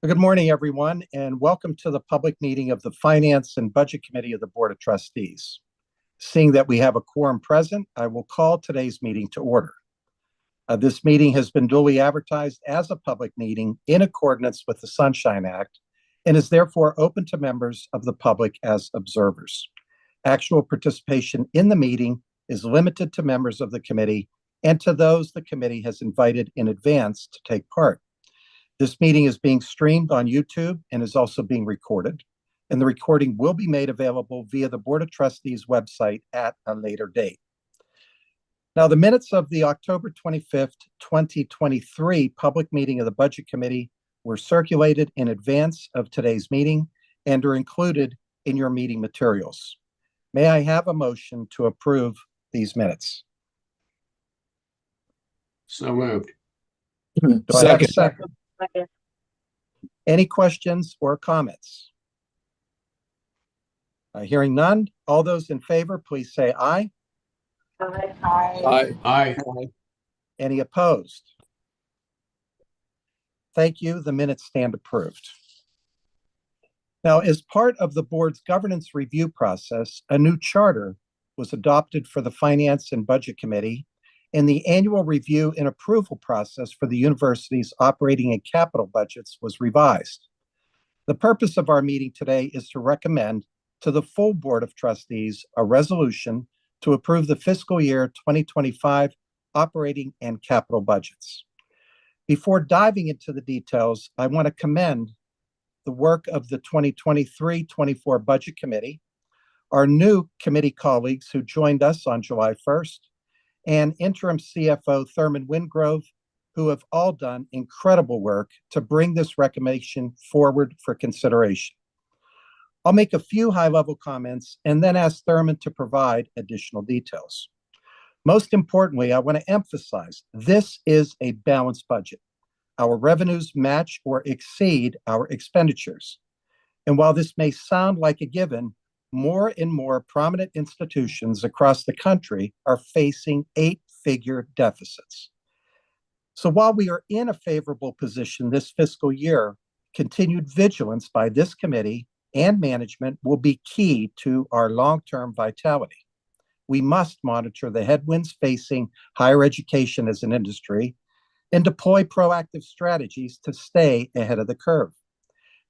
Good morning, everyone, and welcome to the public meeting of the Finance and Budget Committee of the Board of Trustees. Seeing that we have a quorum present, I will call today's meeting to order. This meeting has been duly advertised as a public meeting in accordance with the Sunshine Act and is therefore open to members of the public as observers. Actual participation in the meeting is limited to members of the committee and to those the committee has invited in advance to take part. This meeting is being streamed on YouTube and is also being recorded, and the recording will be made available via the Board of Trustees website at a later date. Now, the minutes of the October 25th, 2023 public meeting of the Budget Committee were circulated in advance of today's meeting and are included in your meeting materials. May I have a motion to approve these minutes? So moved. Do I have a second? Any questions or comments? Hearing none, all those in favor, please say aye. Aye. Aye. Aye. Any opposed? Thank you. The minutes stand approved. Now, as part of the board's governance review process, a new charter was adopted for the Finance and Budget Committee, and the annual review and approval process for the university's operating and capital budgets was revised. The purpose of our meeting today is to recommend to the full Board of Trustees a resolution to approve the fiscal year 2025 operating and capital budgets. Before diving into the details, I want to commend the work of the 2023-24 Budget Committee, our new committee colleagues who joined us on July 1st, and interim CFO Thurman Wingrove, who have all done incredible work to bring this recommendation forward for consideration. I'll make a few high-level comments and then ask Thurman to provide additional details. Most importantly, I want to emphasize this is a balanced budget. Our revenues match or exceed our expenditures. And while this may sound like a given, more and more prominent institutions across the country are facing eight-figure deficits. So while we are in a favorable position this fiscal year, continued vigilance by this committee and management will be key to our long-term vitality. We must monitor the headwinds facing higher education as an industry and deploy proactive strategies to stay ahead of the curve.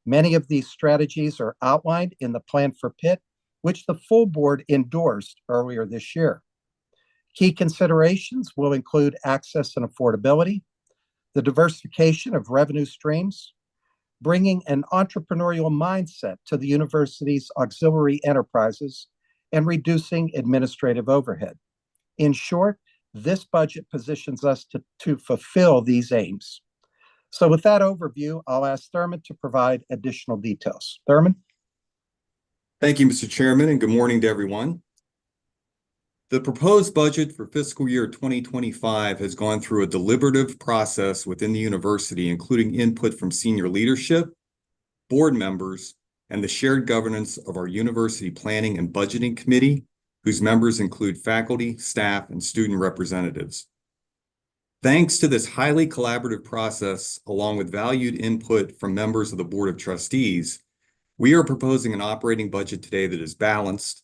Many of these strategies are outlined in the Plan for Pitt, which the full board endorsed earlier this year. Key considerations will include access and affordability, the diversification of revenue streams, bringing an entrepreneurial mindset to the university's auxiliary enterprises, and reducing administrative overhead. In short, this budget positions us to fulfill these aims. So with that overview, I'll ask Thurman to provide additional details. Thurman? Thank you, Mr. Chairman, and good morning to everyone. The proposed budget for fiscal year 2025 has gone through a deliberative process within the university, including input from senior leadership, board members, and the shared governance of our University Planning and Budgeting Committee, whose members include faculty, staff, and student representatives. Thanks to this highly collaborative process, along with valued input from members of the Board of Trustees, we are proposing an operating budget today that is balanced,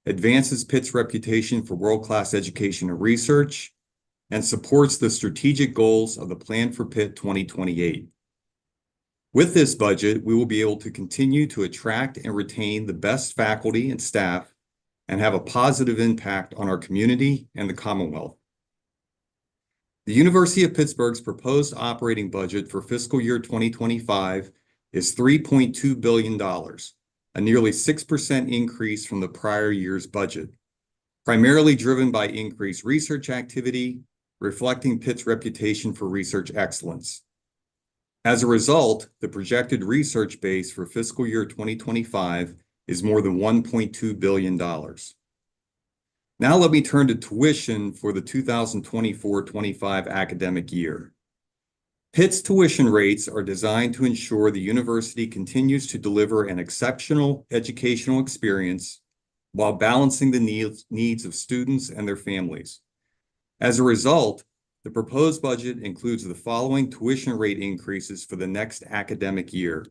advances Pitt's reputation for world-class education and research, and supports the strategic goals of the Plan for Pitt 2028. With this budget, we will be able to continue to attract and retain the best faculty and staff and have a positive impact on our community and the Commonwealth. The University of Pittsburgh's proposed operating budget for fiscal year 2025 is $3.2 billion, a nearly 6% increase from the prior year's budget, primarily driven by increased research activity, reflecting Pitt's reputation for research excellence. As a result, the projected research base for fiscal year 2025 is more than $1.2 billion. Now let me turn to tuition for the 2024-25 academic year. Pitt's tuition rates are designed to ensure the university continues to deliver an exceptional educational experience while balancing the needs of students and their families. As a result, The proposed budget includes the following tuition rate increases for the next academic year.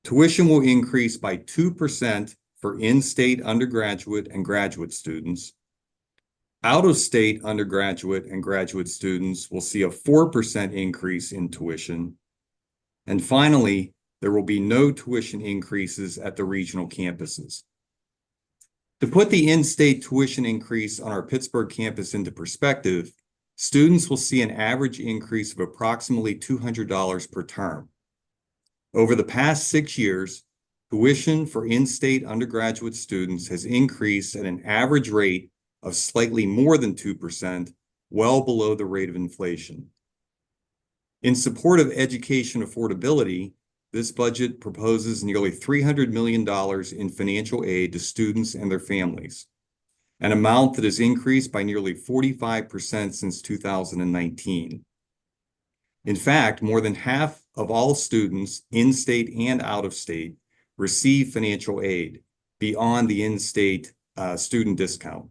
Tuition will increase by 2% for in-state undergraduate and graduate students. Out-of-state undergraduate and graduate students will see a 4% increase in tuition. And finally, there will be no tuition increases at the regional campuses. To put the in-state tuition increase on our Pittsburgh campus into perspective, students will see an average increase of approximately $200 per term. Over the past 6 years, tuition for in-state undergraduate students has increased at an average rate of slightly more than 2%, well below the rate of inflation. In support of education affordability, this budget proposes nearly $300 million in financial aid to students and their families, an amount that has increased by nearly 45% since 2019. In fact, more than half of all students, in-state and out-of-state, receive financial aid beyond the in-state student discount.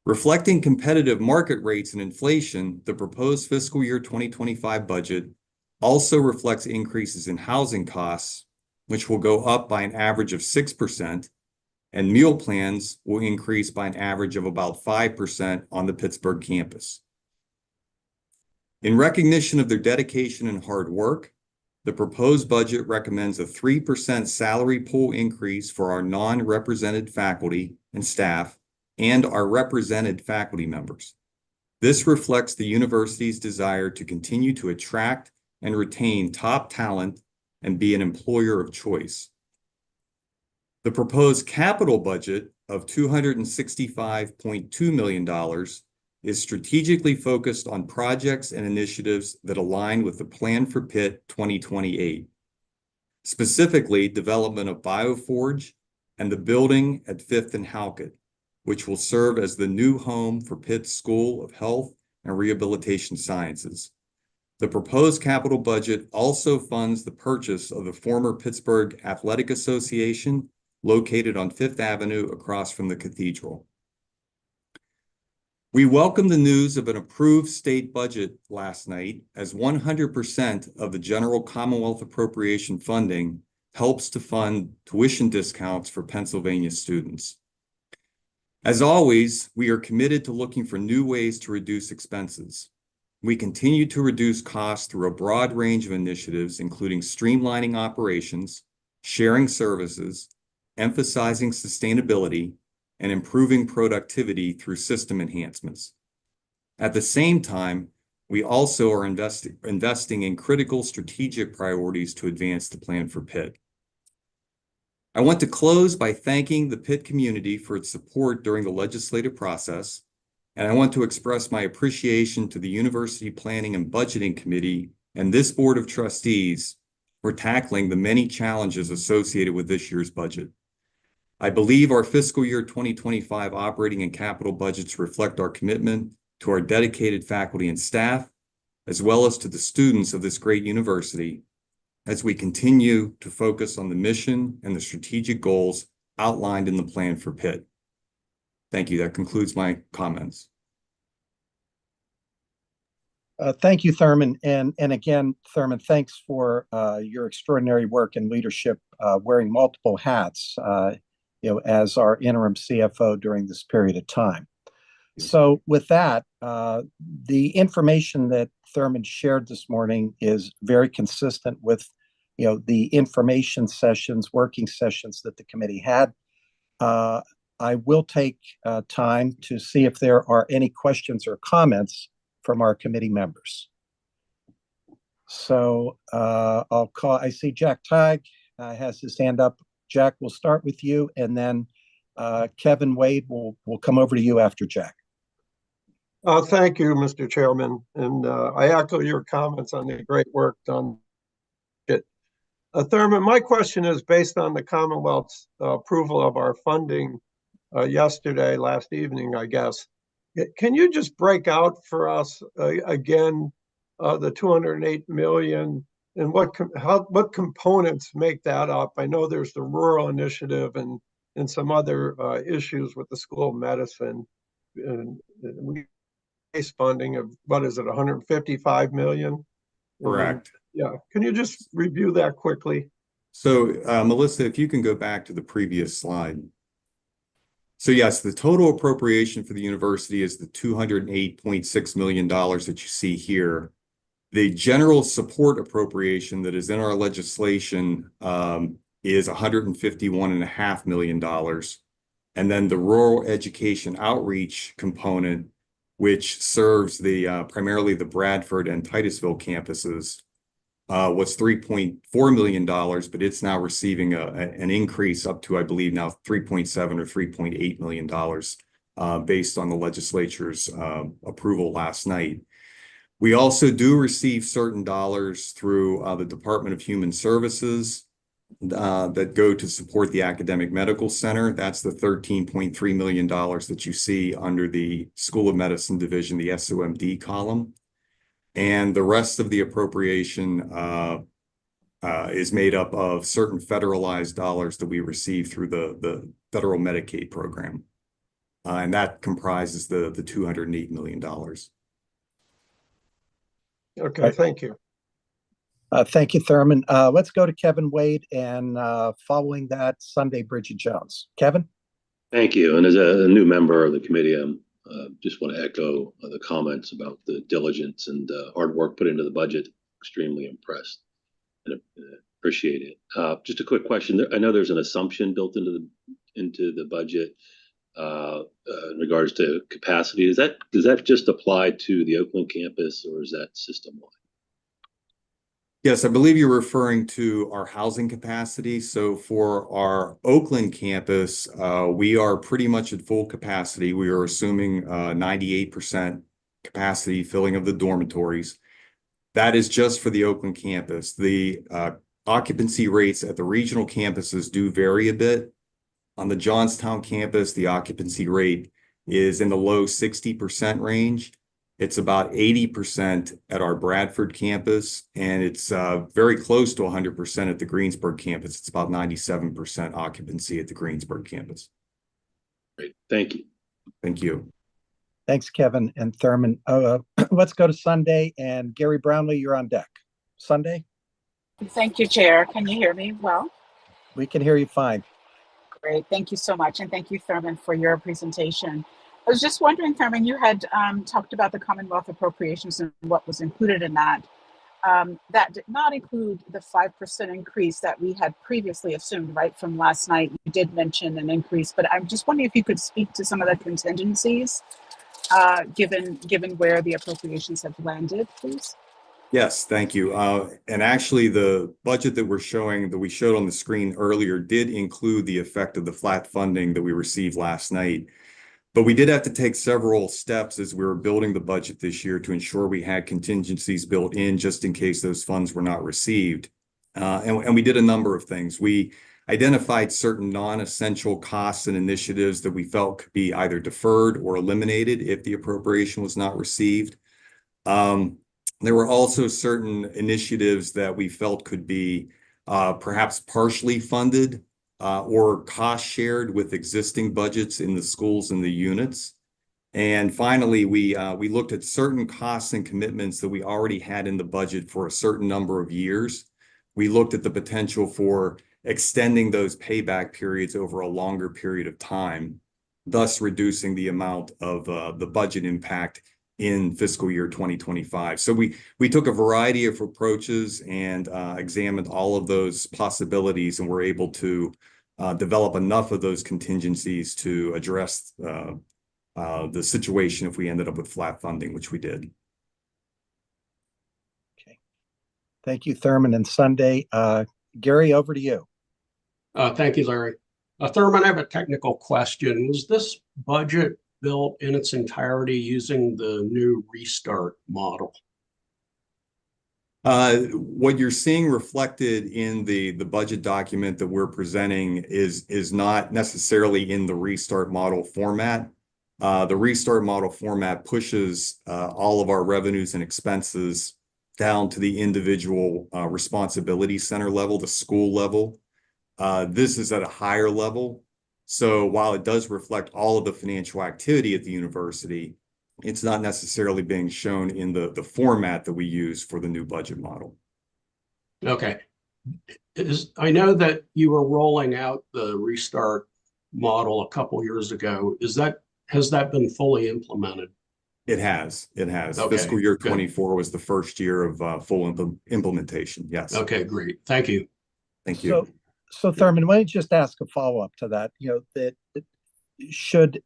Reflecting competitive market rates and inflation, the proposed fiscal year 2025 budget also reflects increases in housing costs, which will go up by an average of 6%, and meal plans will increase by an average of about 5% on the Pittsburgh campus. In recognition of their dedication and hard work, the proposed budget recommends a 3% salary pool increase for our non-represented faculty and staff and our represented faculty members. This reflects the university's desire to continue to attract and retain top talent and be an employer of choice. The proposed capital budget of $265.2 million is strategically focused on projects and initiatives that align with the Plan for Pitt 2028, specifically development of BioForge and the building at 5th and Halkett, which will serve as the new home for Pitt's School of Health and Rehabilitation Sciences. The proposed capital budget also funds the purchase of the former Pittsburgh Athletic Association located on 5th Avenue across from the cathedral. We welcome the news of an approved state budget last night, as 100% of the general Commonwealth appropriation funding helps to fund tuition discounts for Pennsylvania students. As always, we are committed to looking for new ways to reduce expenses. We continue to reduce costs through a broad range of initiatives, including streamlining operations, sharing services, emphasizing sustainability, and improving productivity through system enhancements. At the same time, we also are investing in critical strategic priorities to advance the Plan for Pitt. I want to close by thanking the Pitt community for its support during the legislative process, and I want to express my appreciation to the University Planning and Budgeting Committee and this Board of Trustees for tackling the many challenges associated with this year's budget. I believe our fiscal year 2025 operating and capital budgets reflect our commitment to our dedicated faculty and staff, as well as to the students of this great university, as we continue to focus on the mission and the strategic goals outlined in the Plan for Pitt. Thank you. That concludes my comments. Thank you, Thurman. And again, Thurman, thanks for your extraordinary work and leadership, wearing multiple hats, as our interim CFO during this period of time. So with that, the information that Thurman shared this morning is very consistent with, the information sessions, working sessions that the committee had. I will take time to see if there are any questions or comments from our committee members. So I'll call, I see Jack Tighe has his hand up. Jack, we'll start with you, and then Kevin Wade will come over to you after Jack. Thank you, Mr. Chairman, and I echo your comments on the great work done. Thurman, my question is based on the Commonwealth's approval of our funding last evening, I guess. Can you just break out for us again the $208 million and what components make that up? I know there's the rural initiative and some other issues with the School of Medicine. And we base funding of, what is it, 155 million? Correct. Yeah, can you just review that quickly? So, Melissa, if you can go back to the previous slide. So yes, the total appropriation for the university is the $208.6 million that you see here. The general support appropriation that is in our legislation is $151.5 million. And then the rural education outreach component, which serves the primarily the Bradford and Titusville campuses, was $3.4 million, but it's now receiving an increase up to, I believe, now 3.7 or $3.8 million based on the legislature's approval last night. We also do receive certain dollars through the Department of Human Services that go to support the Academic Medical Center. That's the $13.3 million that you see under the School of Medicine Division, the SOMD column. And the rest of the appropriation is made up of certain federalized dollars that we receive through the federal Medicaid program. And that comprises the $208 million. Okay, thank you. Thank you, Thurman. Let's go to Kevin Wade, and following that, Sunday Bridget Jones. Kevin? Thank you. And as a new member of the committee, I just want to echo the comments about the diligence and hard work put into the budget. Extremely impressed and appreciate it. Just a quick question. I know there's an assumption built into the budget in regards to capacity. Does that just apply to the Oakland campus, or is that system-wide? Yes, I believe you're referring to our housing capacity. So for our Oakland campus, we are pretty much at full capacity. We are assuming 98% capacity filling of the dormitories. That is just for the Oakland campus. The occupancy rates at the regional campuses do vary a bit. On the Johnstown campus, the occupancy rate is in the low 60% range. It's about 80% at our Bradford campus, and it's very close to 100% at the Greensburg campus. It's about 97% occupancy at the Greensburg campus. Great, thank you. Thank you. Thanks, Kevin and Thurman. Let's go to Sunday, and Gary Brownlee, you're on deck. Sunday? Thank you, Chair. Can you hear me well? We can hear you fine. Great. Thank you so much. And thank you, Thurman, for your presentation. I was just wondering, Thurman, you had talked about the Commonwealth appropriations and what was included in that. That did not include the 5% increase that we had previously assumed, right, from last night. You did mention an increase, but I'm just wondering if you could speak to some of the contingencies, given where the appropriations have landed, please. Yes, thank you. And actually, the budget that we showed on the screen earlier did include the effect of the flat funding that we received last night. But we did have to take several steps as we were building the budget this year to ensure we had contingencies built in just in case those funds were not received. And we did a number of things. We identified certain non-essential costs and initiatives that we felt could be either deferred or eliminated if the appropriation was not received. There were also certain initiatives that we felt could be perhaps partially funded or cost shared with existing budgets in the schools and the units. And finally, we looked at certain costs and commitments that we already had in the budget for a certain number of years. We looked at the potential for extending those payback periods over a longer period of time, thus reducing the amount of the budget impact in fiscal year 2025. So we took a variety of approaches and examined all of those possibilities, and were able to develop enough of those contingencies to address the situation if we ended up with flat funding, which we did. Okay. Thank you, Thurman and Sunday. Gary, over to you. Thank you, Larry. Thurman, I have a technical question. Was this budget built in its entirety using the new restart model? What you're seeing reflected in the budget document that we're presenting is not necessarily in the restart model format. The restart model format pushes all of our revenues and expenses down to the individual responsibility center level, the school level. This is at a higher level. So while it does reflect all of the financial activity at the university, It's not necessarily being shown in the format that we use for the new budget model. Okay. I know that you were rolling out the restart model a couple years ago. Has that been fully implemented? It has. Okay, Fiscal year good. 24 was the first year of full implementation. Yes. Okay, great. Thank you. Thank you. So Thurman, why don't you just ask a follow-up to that? That should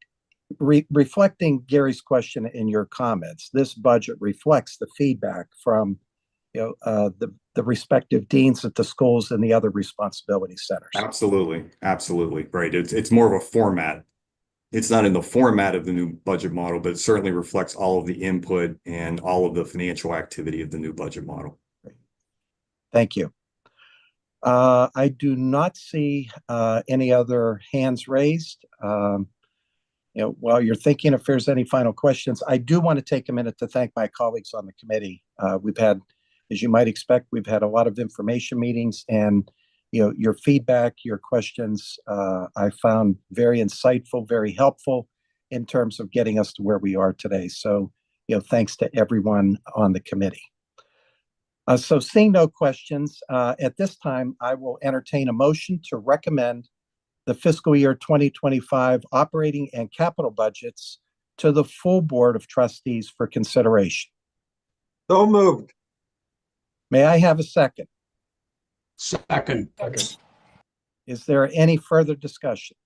reflecting Gary's question in your comments, this budget reflects the feedback from the respective deans at the schools and the other responsibility centers. Absolutely. Right. It's more of a format. It's not in the format of the new budget model, but it certainly reflects all of the input and all of the financial activity of the new budget model. Thank you. I do not see any other hands raised. While you're thinking if there's any final questions, I do want to take a minute to thank my colleagues on the committee. We've had, as you might expect, we've had a lot of information meetings, and your feedback, your questions, I found very insightful, very helpful in terms of getting us to where we are today. So, thanks to everyone on the committee. So seeing no questions, at this time, I will entertain a motion to recommend the fiscal year 2025 operating and capital budgets to the full Board of Trustees for consideration. So moved. May I have a second? Second. Is there any further discussion?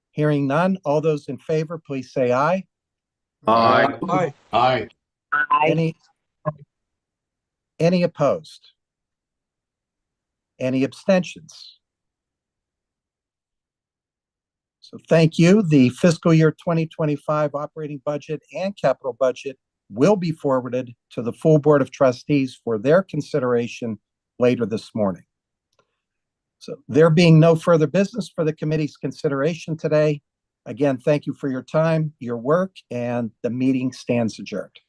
Hearing none, all those in favor, please say aye. Aye. Aye. Aye. Any opposed? Any abstentions? So thank you. The fiscal year 2025 operating budget and capital budget will be forwarded to the full Board of Trustees for their consideration later this morning. So there being no further business for the committee's consideration today, again, thank you for your time, your work, and the meeting stands adjourned.